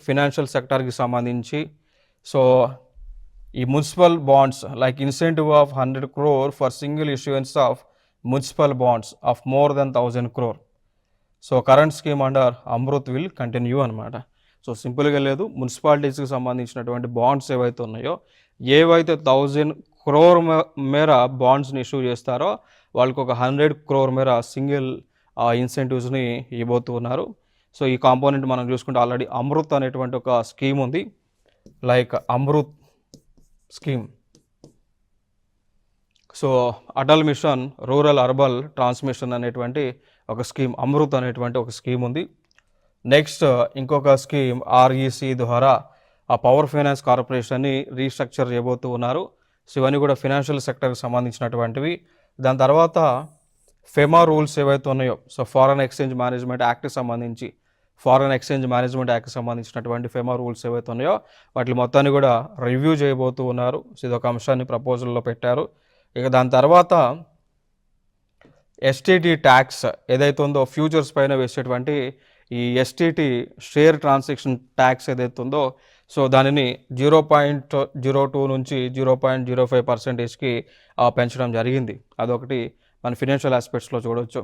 Financial సెక్టార్కి సంబంధించి so ఈ municipal bonds like incentive of 100 crore for single issuance of municipal bonds of more than 1000 crore. So current scheme under Amrit will continue అనమాట. So సింపుల్గా లేదు, మున్సిపాలిటీస్కి సంబంధించినటువంటి bonds ఏవైతే ఉన్నాయో, ఏవైతే 1000 crore మేర బాండ్స్ని ఇష్యూ చేస్తారో వాళ్ళకి ఒక 100 crore మేర సింగిల్ ఇన్సెంటివ్స్ని ఇవ్వబోతున్నారు. సో ఈ కాంపోనెంట్ మనం చూసుకుంటే ఆల్రెడీ అమృత్ అనేటువంటి ఒక స్కీమ్ ఉంది, like Amrut scheme. So Atal mission rural urban transmission అనేటువంటి ఒక స్కీమ్, అమృత్ అనేటువంటి ఒక స్కీమ్ ఉంది. నెక్స్ట్ ఇంకొక స్కీమ్ ఆర్ఈసి ద్వారా ఆ పవర్ ఫైనాన్స్ కార్పొరేషన్ని రీస్ట్రక్చర్ చేయబోతూ ఉన్నారు. సో ఇవన్నీ కూడా ఫినాన్షియల్ సెక్టర్కి సంబంధించినటువంటివి. దాని తర్వాత ఫెమా రూల్స్ ఏవైతే ఉన్నాయో, సో ఫారెన్ ఎక్స్చేంజ్ మేనేజ్మెంట్ యాక్ట్కి సంబంధించి సంబంధించినటువంటి ఫెమా రూల్స్ ఏవైతే ఉన్నాయో వాటి మొత్తాన్ని కూడా రివ్యూ చేయబోతూ ఉన్నారు. సో ఇదొక అంశాన్ని ప్రపోజల్లో పెట్టారు. ఇక దాని తర్వాత ఎస్టీటీ ట్యాక్స్ ఏదైతే ఉందో, ఫ్యూచర్స్ పైన వేసేటువంటి ఈ ఎస్టీటీ షేర్ ట్రాన్సాక్షన్ ట్యాక్స్ ఏదైతే ఉందో, సో దానిని 0.02 నుంచి 0.05%కి పెంచడం జరిగింది. అదొకటి మన ఫినాన్షియల్ ఆస్పెక్ట్స్లో చూడవచ్చు.